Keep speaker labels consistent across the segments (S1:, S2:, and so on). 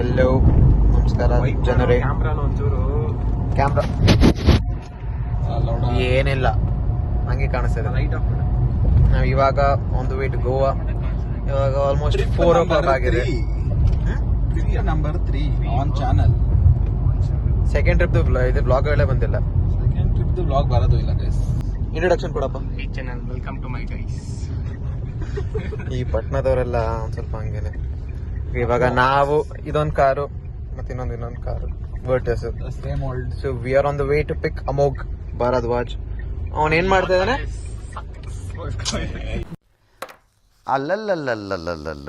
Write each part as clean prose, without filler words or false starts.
S1: Hello ನಮಸ್ಕಾರ ಜನರೇ. Camera ಏನಿಲ್ಲ, ಹಂಗೆ ಕಾಣಿಸ್ತದೆ. ನಾವು ಇವಾಗ on the way to Goa. ಇವಾಗ ಆಲ್ಮೋಸ್ಟ್ 4 o'clock ಆಗಿದೆ.
S2: Number 3 on channel.
S1: Second trip ಇದು ಬ್ಲಾಗ್ ಗಳೇ ಬಂದಿಲ್ಲ.
S2: ಸೆಕೆಂಡ್ ಟ್ರಿಪ್ ಬ್ಲಾಗ್ ಬರೋದು ಇಲ್ಲ ಗೈಸ್.
S1: ಇಂಟ್ರೊಡಕ್ಷನ್ ಕೊಡಪ್ಪ.
S3: Channel welcome to my guys.
S1: ಈ ಪಟ್ನದವರೆಲ್ಲ ಒಂದ್ ಸ್ವಲ್ಪ ಹಂಗೇನೆ. ಇವಾಗ ನಾವು ಇದೊಂದು ಕಾರು ಮತ್ತೆ ಇನ್ನೊಂದು car Virtus.
S2: Same old.
S1: So we are on the way to pick Amogh Bharadwaj. ಅವನ್ ಏನ್ ಮಾಡ್ತಾ ಇದ್ದಾನೆ? ಅಲ್ಲಲ್ಲಲ್ಲಲ್ಲಲ್ಲಲ್ಲ.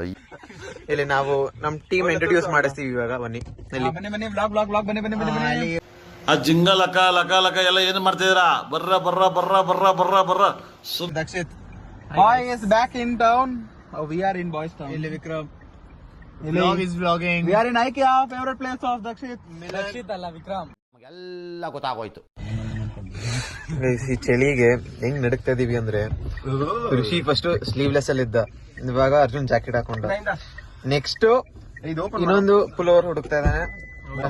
S1: ಇಲ್ಲಿ ನಾವು ನಮ್ ಟೀಮ್ ಇಂಟ್ರೊಡ್ಯೂಸ್ ಮಾಡಿಸ್ತೀವಿ ಇವಾಗ. ಬನ್ನಿ
S2: ಬನ್ನಿ ಬ್ಲಾಗ್ ಬನ್ನಿ.
S4: ಆ ಜಿಂಗ ಲಕ ಲಕ ಲಕ ಎಲ್ಲ ಏನ್ ಮಾಡ್ತಿದ್ದೀರಾ? ಬರ್ರ ಬರ್ರ ಬರ್ರ ಬರ್ರ ಬರ್ರ ಬರ್ರ.
S2: Dakshit boy is back in town. We are in boys town.
S1: ಇಲ್ಲಿ Vikram
S3: Vlog is vlogging.
S2: We are in IKEA, favourite place of Dakshit.
S3: Dakshit ಅಲ್ಲ ವಿಕ್ರಮ್.
S1: ಎಲ್ಲ ಗೊತ್ತಾಗೋಯ್ತು. ಈ ಚಳಿಗೆ ಹೆಂಗ್ ನಡಕ್ತಾ ಇದೀವಿ ಅಂದ್ರೆ, ಋಷಿ ಫಸ್ಟ್ ಸ್ಲೀವ್ಲೆಸ್ ಅಲ್ಲಿ ಇದ್ದ, ಇವಾಗ ಅರ್ಜುನ್ ಜಾಕೆಟ್ ಹಾಕೊಂಡ. ನೆಕ್ಸ್ಟ್ ಇನ್ನೊಂದು ಪುಲೋವರ್ ಹುಡುಕ್ತಾ ಇದ್ದಾನೆ.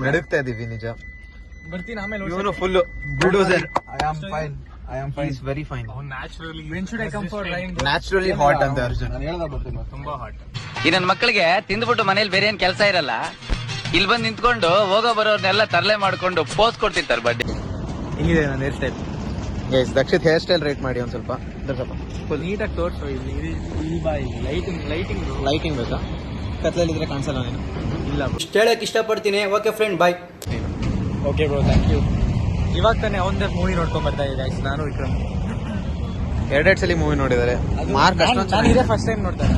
S1: ನಡಕ್ತಾ ಇದೀವಿ ನಿಜ.
S3: ಬರ್ತೀನಿ ಆಮೇಲೆ.
S1: ಇವನು full bulldozer.
S2: I am fine.
S1: He is very fine.
S3: Naturally. When should I come for ride?
S1: Naturally hot ಅಂತ ಅರ್ಜುನ್.
S2: ನಾನು ಹೇಳ್ದ ಬರ್ತೀನಿ.
S3: ತುಂಬಾ ಹಾಟ್.
S5: ಈ ನನ್ನ ಮಕ್ಕಳಿಗೆ ತಿಂದ್ಬಿಟ್ಟು ಮನೇಲಿ ಬೇರೆ ಏನ್ ಕೆಲಸ ಇರಲ್ಲ, ಇಲ್ಲಿ ಬಂದು ನಿಂತ್ಕೊಂಡು ಹೋಗೋ ಬರೋರ್ನೆಲ್ಲ ತರಲೆ ಮಾಡ್ಕೊಂಡು ಪೋಸ್ ಕೊಡ್ತಿರ್ತಾರೆ. ಬಡ್ಡಿ
S1: ಹಿಂಗಿದೆ ನನ್ನ hair style. Guys Dakshit hair style rate ಮಾಡಿ ಒಂದ್ ಸ್ವಲ್ಪ.
S3: ಫುಲ್ ನೀಟಾಗಿ ತೋರ್ಸು. ಇಲ್ಲಿ ಬಾಯ್
S1: ಲೈಟಿಂಗ್ ಬೇಕಾ? ಕತ್ಲಲ್ಲಿದ್ರೆ ಕಾಣಿಸಲ್ಲ ನೀನು.
S3: ಇಲ್ಲ
S5: ಇಷ್ಟ ಹೇಳಕ್ ಇಷ್ಟಪಡ್ತೀನಿ. Okay friend, bye.
S3: Okay bro, thank you. ಇವಾಗ ತಾನೇ ಒಂದೇ ಮೂವಿ ನೋಡ್ಕೊಂಡ್ ಬರ್ತಾ ಇದ್ದೆ ಗೈಸ್, ನಾನು ವಿಕ್ರಮ್.
S1: ಎರಡೆರಡು ಸಲ ಮೂವಿ ನೋಡಿದ್ದಾರೆ. ಮಾರ್ಕ್ ಅಷ್ಟೊಂದು
S3: ನಾನು ಇದೇ ಫಸ್ಟ್ ಟೈಮ್ ನೋಡ್ತಾರೆ.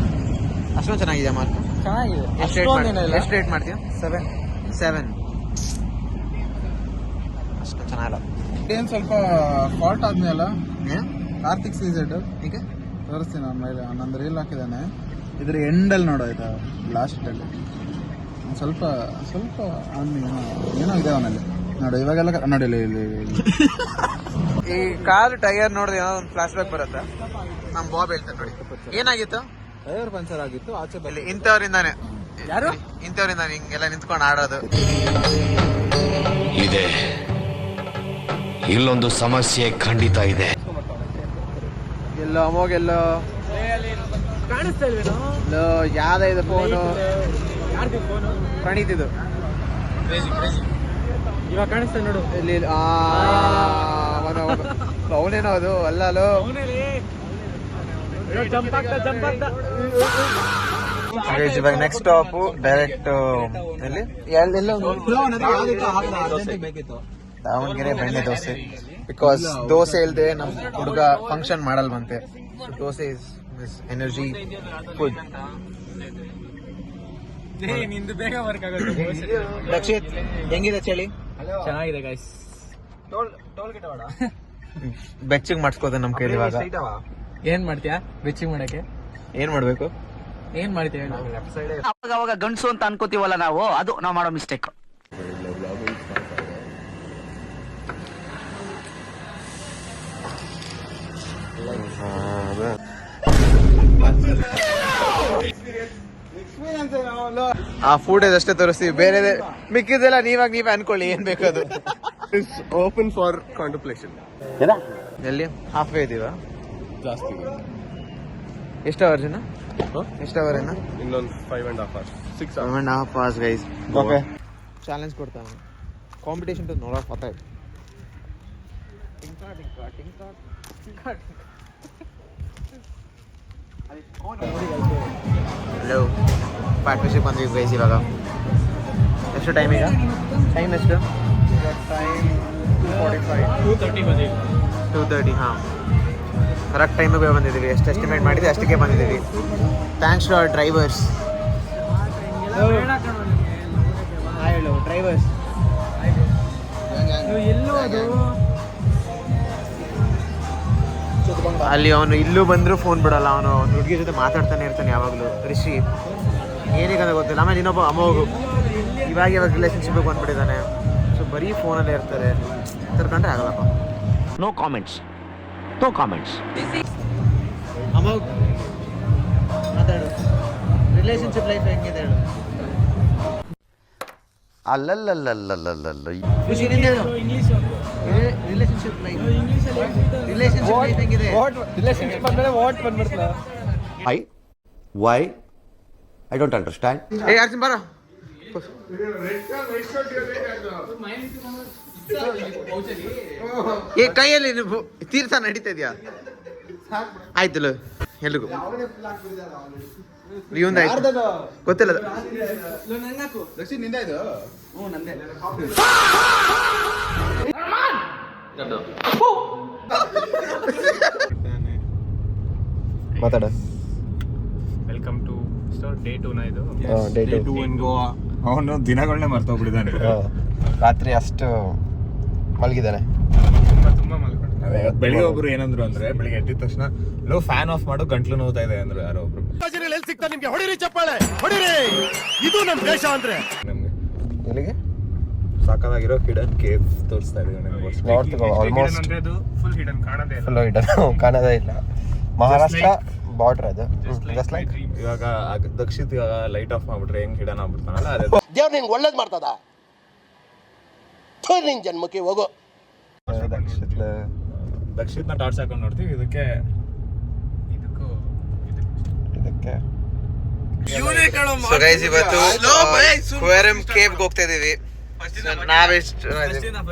S1: ಅಷ್ಟೊಂದು ಚೆನ್ನಾಗಿದೆ ಮಾರ್ಕ್.
S3: ಚೆನ್ನಾಗಿದೆ.
S1: ಎಷ್ಟು ರೇಟ್ ಮಾಡ್ತೀಯ? 7 ಅಷ್ಟು ಚೆನ್ನಾಗಿಲ್ಲ.
S2: ಏನ್ ಸ್ವಲ್ಪ ಫಾಲ್ಟ್ ಆದ್ಮೇಲೆ ಕಾರ್ತಿಕ್ ಸೀಸೆಡ್ ಈಗ ತೋರಿಸ್ತೀನಿ ಅವನ ಮೇಲೆ. ನಂದು ರೀಲ್ ಹಾಕಿದ್ದಾನೆ. ಇದ್ರ ಎಂಡಲ್ಲಿ ನೋಡೋಯ್ತಾ, ಲಾಸ್ಟ್ ಅಲ್ಲಿ ಸ್ವಲ್ಪ ಏನೋ ಇದೆ ಅವನಲ್ಲಿ ನೋಡು. ಇವಾಗೆಲ್ಲ ನೋಡಿ ಇಲ್ಲಿ
S1: ಈ ಕಾರ್ ಟೈರ್ ನೋಡಿದ್ರೆ ಏನೋ ಒಂದು ಫ್ಲಾಶ್ ಬ್ಯಾಕ್ ಬರುತ್ತೆ. ನಮ್ ಬಾಬ್ ಹೇಳ್ತಾರೆ ನೋಡಿ, ಏನಾಗಿತ್ತು?
S2: ಟೈರ್ ಪಂಚರ್ ಆಗಿತ್ತು. ಆಚೆ
S1: ಇಲ್ಲಿ ಇಂಥವ್ರಿಂದಾನೆ.
S3: ಯಾರು?
S1: ಇಂಥವ್ರಿಂದಾನೆ ಹಿಂಗೆಲ್ಲ ನಿಂತ್ಕೊಂಡು ಆಡೋದು.
S6: ಇದೆ, ಇಲ್ಲೊಂದು ಸಮಸ್ಯೆ ಖಂಡಿತ ಇದೆ.
S1: ಎಲ್ಲೋ ಅಮೋಘ್ ಎಲ್ಲೋ
S3: ಕಾಣಿಸ್ತಾ ಇಲ್ವೇನೋ?
S1: ಯಾವ್ದ ಇದು ಫೋನು?
S3: ಯಾರ್ದು ಫೋನು?
S1: ಪ್ರಣೀತ್ ಇದು.
S3: ಇವಾಗ ಕಾಣಿಸ್ತಾ ನೋಡು.
S1: ಇಲ್ಲಿ ಅವನೇನೋ ಅದು ಅಲ್ಲೋ. ಇವಾಗ ನೆಕ್ಸ್ಟ್ ಸ್ಟಾಪ್ ಡೈರೆಕ್ಟ್ ಎಲ್ಲಿ ದಾವಣಗೆರೆ ಬೆಣ್ಣೆ ದೋಸೆ. ಬಿಕಾಸ್ ದೋಸೆ ಇಲ್ದೆ ನಮ್ ಹುಡುಗ ಫಂಕ್ಷನ್ ಮಾಡಲ್ವಂತೆ. Dosa is energy food.
S3: ನಿಂದು ಬೇಗ ವರ್ಕ್ ಆಗುತ್ತೆ.
S1: ರಕ್ಷಿತ್ ಹೆಂಗಿದೆ ಚಳಿ?
S3: ಚೆನ್ನಾಗಿದೆ ಗೈಸ್.
S1: ಬೆಚ್ಚಗ್ ಮಾಡಿಸ್ಕೋದ ನಮ್ ಕೈಲಿ. ಇವಾಗ
S3: ಏನ್ ಮಾಡ್ತೀಯಾ ಬೆಚ್ಚಿಗೆ ಮಾಡಕ್ಕೆ?
S1: ಏನ್ ಮಾಡ್ಬೇಕು?
S3: ಏನ್ ಮಾಡ್ತೀಯ?
S5: ಅವಾಗ ಅವಾಗ ಗಂಡಸು ಅಂತ ಅನ್ಕೋತೀವಲ್ಲ ನಾವು, ಅದು ನಾವು ಮಾಡೋ ಮಿಸ್ಟೇಕ್.
S1: ಆ ಫುಟೇಜ್ ಅಷ್ಟೇ ತೋರಿಸ್ತೀವಿ, ಬೇರೆ ಮಿಕ್ಕಿದೆಲ್ಲ ನೀವೇ ಅನ್ಕೊಳ್ಳಿ ಏನ್ ಬೇಕದು.
S2: Open for contemplation.
S1: ಎಲ್ಲಿ ಹಾಫ್ ವೇ ಇದೀವ?
S2: ಜಾಸ್ತಿ
S1: ಎಷ್ಟು ಅವರ್ಸ್? ಎಷ್ಟು ಅವರ್?
S2: ಇನ್ನೊಂದು 5.5 hours 6
S1: 7.5 hours guys. Okay, challenge ಕೊಡ್ತಾನೆ. ಕಾಂಪಿಟೇಷನ್ ಟು ನೋಡೋ ಪತ. ಹಲೋ, ಪಾರ್ಟ್ನರ್ಶಿಪ್ ಬಂದ್ವಿ ಗೈಸ್. ಇವಾಗ ಎಷ್ಟು ಟೈಮ್? ಈಗ ಟೈಮ್ ಎಷ್ಟು?
S2: ಟೈಮ್ 2:45
S1: 2:30. ಹಾಂ, ಕರೆಕ್ಟ್ ಟೈಮಿಗೆ ಬಂದಿದ್ದೀವಿ. ಎಷ್ಟು ಎಸ್ಟಿಮೇಟ್ ಮಾಡಿದ್ವಿ ಅಷ್ಟಕ್ಕೆ ಬಂದಿದ್ದೀವಿ. Thanks to our drivers. ಹೇಳು ಡ್ರೈವರ್ಸ್. ಅಲ್ಲಿ ಅವನು ಇಲ್ಲೂ ಬಂದರೂ ಫೋನ್ ಬಿಡಲ್ಲ. ಅವನು ಹುಡುಗಿ ಜೊತೆ ಮಾತಾಡ್ತಾನೆ ಇರ್ತಾನೆ ಯಾವಾಗಲೂ. ರಿಷಿ ಏನೀಗಂತ ಗೊತ್ತಿಲ್ಲ. ಆಮೇಲೆ ಇನ್ನೊಬ್ಬ ಅಮೋಘ್ ಇವಾಗ ರಿಲೇಷನ್ಶಿಪ್ಗೆ ಬಂದ್ಬಿಟ್ಟಿದ್ದಾನೆ. ಸೊ ಬರೀ ಫೋನಲ್ಲೇ ಇರ್ತಾರೆ. ತರ್ಕೊಂಡ್ರೆ ಆಗಲ್ಲಪ್ಪ.
S5: No comments.
S1: ಅಮೋಘ್ ಮಾತಾಡು, ರಿಲೇಷನ್ಶಿಪ್ ಲೈಫ್ ಹೆಂಗಿದೆ ಹೇಳು.
S7: ಅಲ್ಲಲ್ಲಲ್ಲಲ್ಲಲ್ಲಲ್ಲ ವೈ ಐ ಡೋಂಟ್ ಅಂಡರ್ಸ್ಟ್ಯಾಂಡ್.
S1: ಏ ಅರ್ಜುನ್ ಬರ ಏ ಕೈಯಲ್ಲಿ ತೀರ್ಥ ನಡೀತಾ ಇದೆಯಾ? ಆಯ್ತಲ್ಲ ಎಲ್ರಿಗೂ ಇವಂದ ಗೊತ್ತಿಲ್ಲ ಮಾತಾಡ.
S3: ವೆಲ್ಕಮ್ ಟು ಡೇ 2 ನ ಇದು
S1: ಡೇ 2
S3: ಇನ್ ಗೋವಾ. ಅವನು ದಿನಗಳನ್ನೇ ಮರ್ತೋಗ್ಬಿಟ್ಟಿದ್ದಾನೆ.
S1: ರಾತ್ರಿ ಅಷ್ಟು ಮಲಗಿದ್ದಾನೆ.
S3: ತುಂಬಾ ಮಲ್ಕೊಂಡು ಬೆಳಿಗ್ಗೆ ಒಬ್ರು ಏನಂದ್ರು ಅಂದ್ರೆ ಬೆಳಿಗ್ಗೆ ಎದ್ದಿದ ತಕ್ಷಣ ಲೋ ಫ್ಯಾನ್ ಆಫ್ ಮಾಡು ಗಂಟ್ಲು ನೋವ್ತಾ ಇದೆ ಅಂದ್ರು ಯಾರೋ ಒಬ್ರು.
S4: ನಿಮ್ಗೆ ಹೊಡಿರಿ ಚಪ್ಪಾಳೆ ಹೊಡಿರಿ, ಇದು ನಮ್ ದೇಶ ಅಂದ್ರೆ.
S3: ನಮ್ಗೆ
S1: ಎಲ್ಲಿಗೆ
S3: ಸಾಕಾಗಿರೋ ಹಿಡನ್ ಕೇವ್ ತೋರಿಸ್ತಾ ಇದೀವಿ
S1: ನಾರ್ತ್ ಗೋವಾ ಆಲ್ಮೋಸ್ಟ್
S3: ಅಂದ್ರೆ ಅದು ಫುಲ್ ಹಿಡನ್ ಕಾಣದೇ ಇಲ್ಲ.
S1: ಫುಲ್ ಹಿಡನ್ ಕಾಣೋದೇ ಇಲ್ಲ. ಮಹಾರಾಷ್ಟ್ರ ಬಾರ್ಡರ್ ಅದು ಜಸ್ಟ್ ಲೈಕ್
S3: ಇವಾಗ ದಕ್ಷಿತ್ ಇವಾಗ ಲೈಟ್ ಆಫ್ ಮಾಡ್ಬಿಟ್ರೆ ಹೆಂಗ್ ಹಿಡನ್ ಆಗ್ಬಿಡ್ತಾನಲ್ಲ ಅದೇ
S7: ದೇವ್ರು ನಿಂಗೆ ಒಳ್ಳೇದು ಮಾಡ್ತದ, ನಿನ್ ಜನ್ಮಕ್ಕೆ ಹೋಗೋ.
S3: ದಕ್ಷಿತ್ನ ಟಾರ್ಚ್ ಹಾಕೊಂಡು ನೋಡ್ತೀವಿ. ಇದಕ್ಕೆ
S1: ಸೊ ಗೈಸ್ ಇವತ್ತು ಕ್ವೇರಮ್ ಕೇವ್ಗೆ ಹೋಗ್ತಾ ಇದೀವಿ. ನಾವೆಷ್ಟು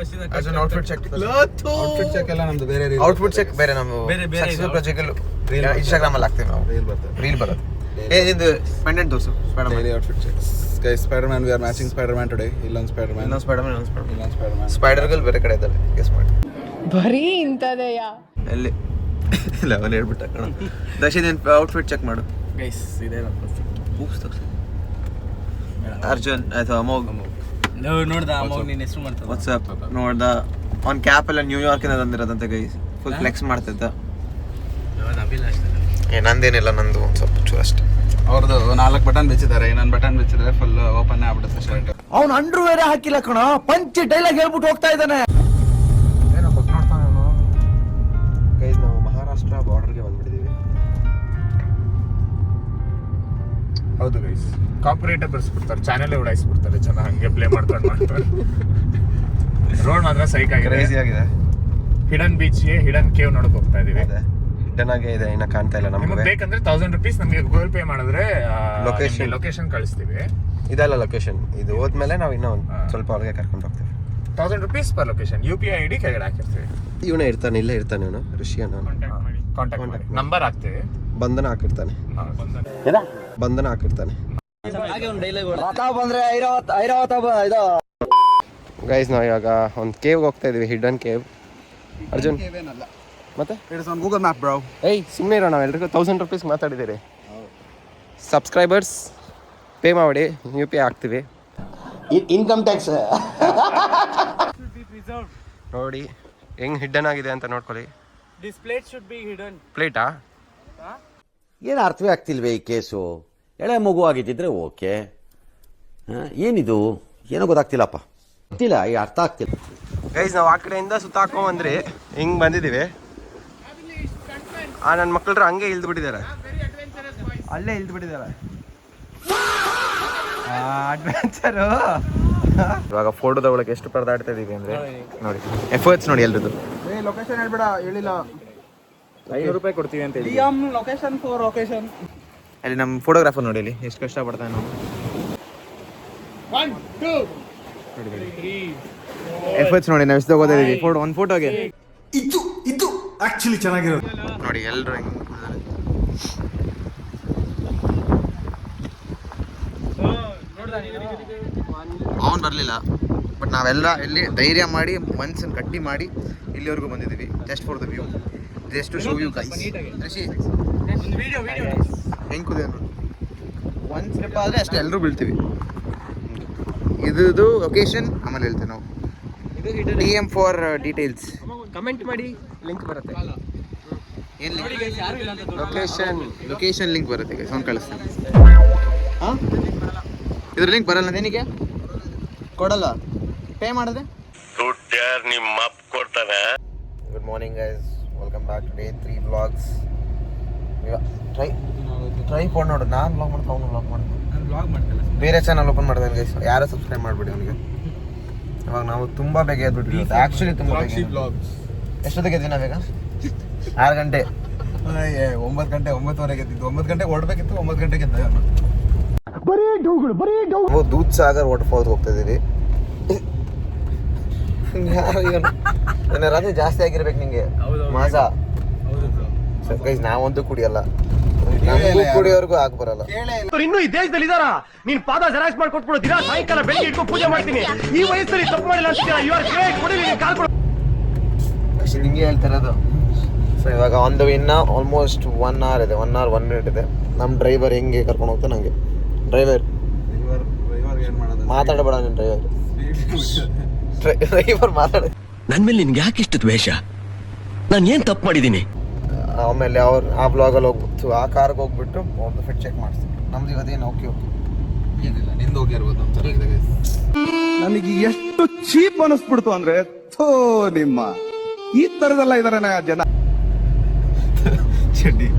S1: ಔಟ್ಫಿಟ್ ಚೆಕ್
S2: ಎಲ್ಲ ನಮ್ದು ಬೇರೆ
S1: ಔಟ್ಫಿಟ್ ಚೆಕ್ ಬೇರೆ ನಮ್ಮ ಸಕ್ಸಸ್ ಪ್ರಾಜೆಕ್ಟ್ ಇನ್ಸ್ಟಾಗ್ರಾಮ್ ಅಲ್ಲಿ ಹಾಕ್ತೀವಿ ನಾವು. ರೀಲ್ ಬರುತ್ತೆ. ಏ ನಿಂದು ಪೆಂಡೆಂಟ್ ತೋರ್ಸು.
S2: Outfit check guys. Spider Man, we are matching Spider Man today. ಇಲ್ಲೊಂದು ಸ್ಪೈಡರ್-ಮ್ಯಾನ್, ಸ್ಪೈಡರ್-ಮ್ಯಾನ್.
S1: ಸ್ಪೈಡರ್ಗಳು ಬೇರೆ ಕಡೆ ಇದ್ದಾರೆ, ಗೆಸ್ ಮಾಡಿ.
S8: ಬರೀ ಇಂಥದೆಯಾ?
S1: ಎಲ್ಲಿ ಇಲ್ಲ ಅವನು ಹೇಳ್ಬಿಟ್ಟ ಕಣ. ದರ್ಶನ್ ಔಟ್ಫಿಟ್ ಚೆಕ್ ಮಾಡು
S3: ಗೈಸ್. ಇದೆ
S1: ಅರ್ಜುನ್ ಅಥವಾ ಅಮೋಘ್
S3: ನೋಡ್ದ ಅಮೋಘ್ ನಿನ್ನ ಹೆಸರು ಮಾಡ್ತಾರೆ.
S1: ವಾಟ್ಸ್ಆಪ್ ನೋಡ್ದ ಅವ್ನ ಕ್ಯಾಪ್ ಎಲ್ಲ ನ್ಯೂಯಾರ್ಕ್ ಇಂದ ತಂದಿರೋದಂತೆ ಗೈಸ್. ಫುಲ್ ಫ್ಲೆಕ್ಸ್ ಮಾಡ್ತಿದ್ದ. ಏ ನಂದೇನಿಲ್ಲ, ನಂದು ಒಂದು ಸ್ವಲ್ಪ ಚೂರು ಅಷ್ಟೇ.
S2: ಅವ್ರದ್ದು 4 ಬಟನ್ ಬೆಚ್ಚಿದ್ದಾರೆ. ಇನ್ನೊಂದು ಬಟನ್ ಬೆಚ್ಚಿದ್ರೆ ಫುಲ್ ಓಪನ್ ಆಗ್ಬಿಡುತ್ತೆ ಶರ್ಟ್.
S7: ಅವ್ನು ಅಂಡ್ರೂ ಬೇರೆ ಹಾಕಿಲ್ಲ ಕಣ, ಪಂಚ್ ಡೈಲಾಗ್ ಹೇಳ್ಬಿಟ್ಟು ಹೋಗ್ತಾ ಇದ್ದಾನೆ.
S1: ಏನೋ ಕೊಟ್ಟು ನೋಡ್ತಾನೆ ಅವನು. ಗೈಸ್ ನಾವು ಮಹಾರಾಷ್ಟ್ರ ಬಾರ್ಡರ್ಗೆ ಬಂದ್ಬಿಟ್ಟಿದ್ದೀವಿ.
S3: ಹೌದು ಗೈಸ್, ಕಾಪರೇಟ್ ಬರ್ಸ್ಬಿಡ್ತಾರೆ, ಚಾನೆಲ್ ಉಡಾಯಿಸ್ಬಿಡ್ತಾರೆ ಜನ ಹಂಗೆ ಪ್ಲೇ ಮಾಡ್ತಾರೆ. ರೋಡ್ ಮಾತ್ರ ಸೈಕ್ ಆಗಿದೆ,
S1: ಕ್ರೇಜಿ ಆಗಿದೆ.
S3: ಹಿಡನ್ ಬೀಚ್ಗೆ ಹಿಡನ್ ಕೇವ್ ನೋಡಕ್ ಹೋಗ್ತಾ ಇದೀವಿ.
S1: ಹಿಡನ್ ಆಗೇ ಇದೆ, ಇನ್ನ ಕಾಣ್ತಾ ಇಲ್ಲ ನಮ್ಗೆ.
S3: ನಿಮ್ಗೆ ಬೇಕಂದ್ರೆ 1000 ರೂಪೀಸ್ ನಮಗೆ ಗೂಗಲ್ ಪೇ ಮಾಡಿದ್ರೆ
S1: ಲೊಕೇಶನ್
S3: ಕಳಿಸ್ತೀವಿ.
S1: ಇದಲ್ಲ ಲೊಕೇಶನ್, ಇದು ಹೋದ್ಮೇಲೆ ನಾವು ಇನ್ನೂ ಒಂದು ಸ್ವಲ್ಪ ಒಳಗೆ ಕರ್ಕೊಂಡು ಹೋಗ್ತೀವಿ.
S3: 1000 rupees per location. UPI ID ಕೆಳಗಡೆ ಹಾಕಿರ್ತೀವಿ.
S1: ಇವನೇ ಇರ್ತಾನೆ, ಇಲ್ಲೇ ಇರ್ತಾನೆ ಇವನು, ಋಷಿಯನ್.
S3: ಕಾಂಟ್ಯಾಕ್ಟ್ ಮಾಡಿ, ನಂಬರ್ ಹಾಕ್ತೀವಿ.
S1: ಬಂಧನ ಹಾಕಿರ್ತಾನೆ. ಗೈಸ್ ನಾವು ಇವಾಗ ಒಂದು ಕೇವ್ ಹೋಗ್ತಾ ಇದೀವಿ, ಹಿಡನ್ ಕೇವ್. ಅರ್ಜುನ್ ಮತ್ತೆ
S2: it's on Google map bro.
S1: ಏಯ್ ಸುಮ್ಮನೆ ಇರೋಣ, ಎಲ್ರಿಗೂ 1000 ರೂಪೀಸ್ ಮಾತಾಡಿದ್ದೀರಿ. ಸಬ್ಸ್ಕ್ರೈಬರ್ಸ್ ಪೇ ಮಾಡಿ, UPI ಹಾಕ್ತೀವಿ.
S7: ಇನ್ಕಮ್ ಟ್ಯಾಕ್ಸ್
S1: ನೋಡಿ ಹೆಂಗ್ ಹಿಡನ್ ಆಗಿದೆ ಅಂತ ನೋಡ್ಕೊಳ್ಳಿ.
S3: This plate should be hidden.
S1: ಪ್ಲೇಟಾ?
S7: ಏನು ಅರ್ಥವೇ ಆಗ್ತಿಲ್ವೇ ಈ ಕೇಸು? ಎಳೆ ಮಗು ಆಗಿದ್ದಿದ್ರೆ ಓಕೆ, ಏನಿದು ಏನೋ ಗೊತ್ತಾಗ್ತಿಲ್ಲಪ್ಪ, ಗೊತ್ತಿಲ್ಲ, ಈ ಅರ್ಥ ಆಗ್ತಿಲ್ಲ.
S1: ಗೈಸ್ ನಾವು ಆ ಕಡೆಯಿಂದ ಸುತ್ತ ಹಾಕೊಂಡ್ಬಂದ್ರಿ, ಹಿಂಗೆ ಬಂದಿದ್ದೀವಿ. ನನ್ನ ಮಕ್ಕಳ್ರು ಹಂಗೆ ಇಳ್ದು ಬಿಟ್ಟಿದ್ದಾರೆ, ಅಲ್ಲೇ ಇಳ್ದು ಬಿಟ್ಟಿದ್ದಾರೆ. ಅಡ್ವೆಂಚರು. ಇವಾಗ ಫೋಟೋ ತಗೊಳಕ್ಕೆ ಎಷ್ಟು ಪರದಾಡ್ತಾ ಇದೀವಿ ಅಂದ್ರೆ ನೋಡಿ, ಎಫರ್ಟ್ಸ್ ನೋಡಿ ಎಲ್ರದ್ದು.
S2: ಲೊಕೇಶನ್ ಹೇಳ್ಬೇಡ, ಹೇಳಿಲ್ಲ.
S3: 500 ರೂಪಾಯಿ ಕೊಡ್ತೀವಿ ಅಂತ ಹೇಳಿ.
S2: Location for location.
S1: ಅಲ್ಲಿ ನಮ್ಮ ಫೋಟೋಗ್ರಾಫರ್ ನೋಡಿ ಇಲ್ಲಿ ಎಷ್ಟು ಕಷ್ಟಪಡ್ತಾನೆ ನಾವು.
S3: 1 2
S1: ಎಫರ್ಟ್ಸ್ ನೋಡಿ ನಾವು ಎಷ್ಟು ತಗೋತಾ ಇದೀವಿ ಒಂದು ಫೋಟೋಗೆ.
S4: ಇದು ಆಕ್ಚುಲಿ ಚೆನ್ನಾಗಿರೋದು
S1: ನೋಡಿ ಎಲ್ಲರೂ ಹೆಂಗೆ ಅವನು ಬರಲಿಲ್ಲ. ಬಟ್ ನಾವೆಲ್ಲ ಇಲ್ಲಿ ಧೈರ್ಯ ಮಾಡಿ ಮನ್ಸನ್ನು ಗಟ್ಟಿ ಮಾಡಿ ಇಲ್ಲಿವರೆಗೂ ಬಂದಿದ್ದೀವಿ. Just for the view, just to show you guys. ಹೆಂಗೆ ಕುದಿಯ ನೋಡಿ, ಒಂದು ಸ್ಟೆಪ್ ಆದರೆ ಅಷ್ಟೇ ಎಲ್ಲರೂ ಬೀಳ್ತೀವಿ. ಇದು ಲೊಕೇಶನ್ ಆಮೇಲೆ ಹೇಳ್ತೇವೆ ನಾವು. DM ಫಾರ್ ಡೀಟೇಲ್ಸ್ ಕಮೆಂಟ್ ಮಾಡಿ, ಲಿಂಕ್ ಬರುತ್ತೆ. ಏನು ಲೊಕೇಶನ್ ಲಿಂಕ್ ಬರುತ್ತೆ, ಸೌಂಡ್ ಕಳಿಸ್ತೇನೆ. ಹಾಂ ಇದ್ರ ಲಿಂಕ್ ಬರಲ್ಲ, ನನಗೆ ಕೊಡಲ್ಲ, ಪೇ ಮಾಡಿದೆ
S4: ದುಡ್ಡು ಯಾರು ನಿಮ್ಮ ಅಪ್ಪ ಕೊಡ್ತಾನೆ.
S1: Good morning guys, welcome back to day 3 vlogs. Try phone ನೋಡು, ನಾನು ವ್ಲಾಗ್ ಮಾಡ್ತಾ ಅವನು ವ್ಲಾಗ್ ಮಾಡ್ತಾನೆ. ಬೇರೆ ಚಾನಲ್ ಓಪನ್ ಮಾಡ್ತಾನೆ ಗೈಸ್, ಯಾರು ಸಬ್ಸ್ಕ್ರೈಬ್ ಮಾಡ್ಬಿಡಿ ಅವನಿಗೆ. ಇವಾಗ ನಾವು ತುಂಬಾ ಬೇಗ ಎದ್ಬಿಟ್ವಿ, ಆಕ್ಚುಲಿ ತುಂಬಾ ಬೇಗ. ಎಷ್ಟೊತ್ತಿಗೆ ಎದ್ವಿ ನಾವೀಗ? 6 ಗಂಟೆ.
S2: 9 ಗಂಟೆ 9:30 ಎದ್ದಿದ್ದು. 9 ಗಂಟೆಗೆ ಹೊರಡ್ಬೇಕಿತ್ತು, 9 ಗಂಟೆಗೆ ಎದ್ದ.
S1: ನಾವು ದೂದ್ ಸಾಗರ್ ವಾಟರ್ ಫಾಲ್ಸ್ ಹೋಗ್ತಾ ಇದೀವಿ. ನನ್ನ ರಾತ್ರಿ ಜಾಸ್ತಿ ಆಗಿರ್ಬೇಕು ನಿಂಗೆ ಮಾಸ. ಗೈಸ್ ನಾವಂತೂ ಕುಡಿಯಲ್ಲ, ನಮಗೂ ಕುಡಿಯೋರ್ಗು ಆಗ್ ಬರಲ್ಲ.
S6: ಇನ್ನು ಈ ದೇಶದಲ್ಲಿ ಇದಾರ ನೀನ್ ಪಾದ ಜೆರಾಕ್ಸ್ ಮಾಡ್ಕೊಟ್ಬಿಡು, ದಿನ ಸಾಯಂಕಾಲ ಬೆಳಿಗ್ಗೆ ಇಟ್ಕೊಂಡು ಪೂಜೆ ಮಾಡ್ತೀನಿ. ಈ ವಯಸ್ಸಲ್ಲಿ ತಪ್ಪು ಮಾಡಿಲ್ಲ ಅಂತೀರಾ? You are great. ಕೊಡಿ ನೀನು ಕಾಲ್ ಕೊಡು.
S1: ಅಷ್ಟೇ ನಿಂಗೆ ಹೇಳ್ತಿರೋದು. ಸೊ ಇವಾಗ ಒಂದು ಇನ್ನ ಆಲ್ಮೋಸ್ಟ್ 1 hour ಇದೆ, 1 hour 1 minute ಇದೆ. ನಮ್ಮ ಡ್ರೈವರ್ ಹೆಂಗೆ ಕರ್ಕೊಂಡು ಹೋಗ್ತಾ ನಂಗೆ ಡ್ರೈವರ್
S2: ಏನ್ ಮಾಡೋದು?
S1: ಮಾತಾಡಬೇಡ ನಿನ್ನ ಡ್ರೈವರ್ ಮಾತಾಡ.
S6: ನನ್ ಮೇಲೆ ನಿನ್ಗೆ ಯಾಕೆ ಇಷ್ಟು ದ್ವೇಷ? ನಾನು ಏನ್ ತಪ್ಪು ಮಾಡಿದೀನಿ?
S1: ಆಮೇಲೆ ಅವ್ರು ಆ ಬ್ಲಾಗಲ್ಲಿ ಹೋಗ್ಬಿಟ್ಟು ಆ ಕಾರ್ಗೆ ಹೋಗ್ಬಿಟ್ಟು ಒಂದು ಫಿಟ್ ಚೆಕ್ ಮಾಡಿಸ್ತೀವಿ. ನಮ್ದು ಇವತ್ತೇನು ಓಕೆ
S2: ಏನಿಲ್ಲ, ನಿಂದು ಹೋಗಿರ್ಬೋದು ನಮ್ಮ ಚೆನ್ನಾಗಿದೆ ಗೈಸ್.
S9: ನನಗೆ ಎಷ್ಟು ಚೀಪ್ ಅನಿಸ್ಬಿಡ್ತು ಅಂದ್ರೆ, ಥೋ ನಿಮ್ಮ ಈ ತರದೆಲ್ಲ ಇದಾರೆ ಜನ.
S1: ಚಡ್ಡಿ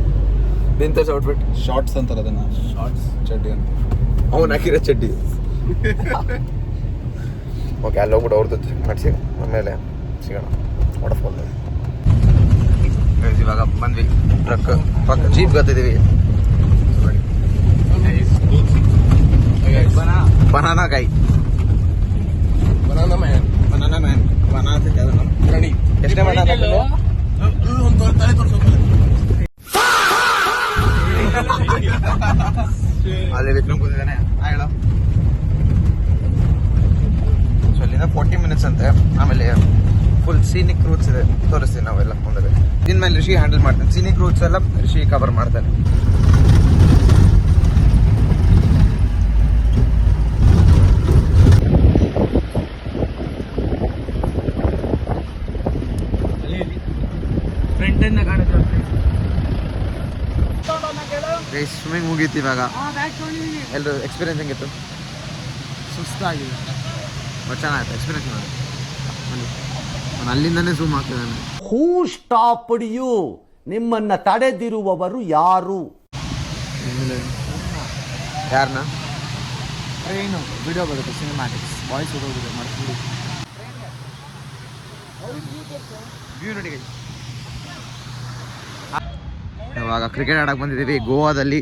S1: ನಿಂತ ಔಟ್ಫಿಟ್
S2: ಶಾರ್ಟ್ಸ್ ಅಂತಾರೆ ಅದನ್ನ, ಶಾರ್ಟ್ಸ್ ಚಡ್ಡಿ ಅಂತ.
S1: ಅವ್ನು ಹಾಕಿರೋ ಚಡ್ಡಿ. ಓಕೆ, ಅಲ್ಲಿ ಹೋಗ್ಬಿಟ್ಟು ಅವ್ರದ್ದು ಚೆಕ್ ಮಾಡಿಸಿ ಆಮೇಲೆ ಸಿಗೋಣ ವಾಟರ್ ಫಾಲ್. ಇವಾಗ ಬಂದ್ವಿ, ಟ್ರಕ್ ಪಕ್ಕ ಜೀಪ್ ಗತ್ತಿದ್ದೀವಿ. ಬನಾನಾಕಾಯಿ,
S2: ಬನಾನಾ ಮ್ಯಾನ್
S1: ಎಷ್ಟೇ ಬನಾನಾ ಅಲ್ಲಿ ವಿಕ್ರಮ್ ಕೂತಿದ್ದಾನೆ. ಹೇಳೋ. ಸೊ ಅಲ್ಲಿಂದ 40 minutes ಅಂತೆ. ಆಮೇಲೆ ಫುಲ್ ಸೀನಿಕ್ ರೂಟ್ಸ್ ಇದೆ, ತೋರಿಸ್ತೀವಿ ನಾವೆಲ್ಲ ಮುಂದೆ. ಇನ್ಮೇಲೆ ಋಷಿ ಹ್ಯಾಂಡಲ್ ಮಾಡ್ತಾನೆ, ಸೀನಿಕ್ ರೂಟ್ಸ್ ಎಲ್ಲ ಋಷಿ ಕವರ್ ಮಾಡ್ತಾನೆ. ಸ್ವಿಮ್ಮಿಂಗ್ ಮುಗೀತಿ ಇವಾಗ. ಎಲ್ಲರೂ ಎಕ್ಸ್ಪೀರಿಯನ್ಸ್ ಹೆಂಗಿತ್ತು?
S2: ಸುಸ್ತಾಗಿದೆ.
S1: ಚೆನ್ನಾಗಿತ್ತು ಎಕ್ಸ್ಪೀರಿಯನ್ಸ್. ನಾನು ಅಲ್ಲಿಂದನೇ ಝೂಮ್ ಆಗ್ತಿದ್ದಾನೆ.
S7: Who stopped you? ನಿಮ್ಮನ್ನ ತಡೆದಿರುವವರು ಯಾರು?
S1: ಯಾರನ್ನ?
S2: ಟ್ರೈನು ವಿಡಿಯೋ ಬರುತ್ತೆ, ಸಿನಿಮ್ಯಾಟಿಕ್ಸ್ ವಾಯ್ಸ್ ಹೋಗೋದಿದೆ ಮಾಡ್ತೀವಿ.
S1: ಇವಾಗ ಕ್ರಿಕೆಟ್ ಆಡಕ್ಕೆ ಬಂದಿದ್ದೀವಿ ಗೋವಾದಲ್ಲಿ.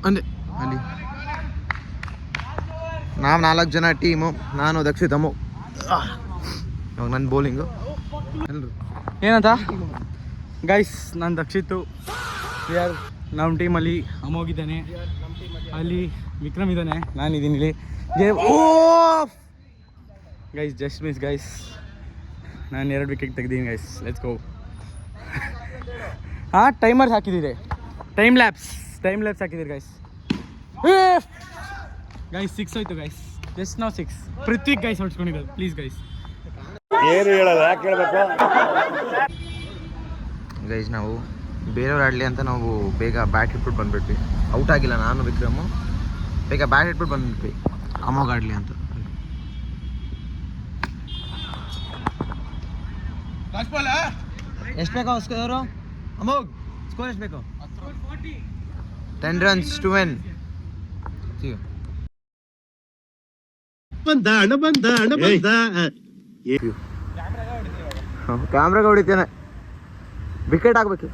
S1: ಅಂದರೆ ಅಲ್ಲಿ ನಾವು 4 ಜನ ಟೀಮು, ನಾನು ದಕ್ಷಿತಮು. ಇವಾಗ ನನ್ನ ಬೌಲಿಂಗು. ಎಲ್ಲರೂ
S2: ಏನಂತ ಗೈಸ್, ನಾನು ದಕ್ಷಿತ್ತು. ನಮ್ಮ ಟೀಮಲ್ಲಿ ಅಮೋಘ್ ಇದ್ದಾನೆ, ಅಲ್ಲಿ ವಿಕ್ರಮ್ ಇದ್ದಾನೆ, ನಾನಿದ್ದೀನಿ ಇಲ್ಲಿ. ಗೈಸ್ ಜಸ್ಟ್ ಮಿಸ್ ಗೈಸ್, ನಾನು 2 ವಿಕೆಟ್ ತೆಗ್ದೀನಿ ಗೈಸ್. Let's go. ಹಾಂ, ಟೈಮರ್ಸ್ ಹಾಕಿದ್ದೀರಿ, ಟೈಮ್ ಲ್ಯಾಪ್ಸ್ ಹಾಕಿದ್ದೀರಿ ಗೈಸ್. ಗೈಸ್ 6 ಹೋಯ್ತು ಗೈಸ್, ಜಸ್ಟ್ ನಾವು 6. Prithvik guys ಹೊಡ್ಸ್ಕೊಂಡಿದ್ದು, please guys.
S6: ಏನು ಹೇಳಲ್ಲ, ಯಾಕೆ ಹೇಳ್ಬೇಕು?
S1: ಗೈಸ್ ನಾವು ಬೇರೆಯವ್ರು ಆಡಲಿ ಅಂತ ನಾವು ಬೇಗ ಬ್ಯಾಟ್ ಇಟ್ಬಿಟ್ಟು ಬಂದುಬಿಟ್ವಿ. ಔಟ್ ಆಗಿಲ್ಲ ನಾನು ವಿಕ್ರಮು, ಬೇಗ ಬ್ಯಾಟ್ ಇಟ್ಬಿಟ್ಟು ಬಂದ್ಬಿಟ್ವಿ ಅಮೋಘ್ ಆಡಲಿ ಅಂತ. ಎಷ್ಟು ಬೇಕು ಸ್ಕೋರು ಅಮೋಘ್? ಸ್ಕೋರ್ ಎಷ್ಟು ಬೇಕು? 10 runs to win. ಕ್ಯಾಮ್ರಾಗ ಹೊಡಿತೇನೆ, ವಿಕೆಟ್ ಆಗ್ಬೇಕು.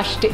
S8: ಅಷ್ಟೇ.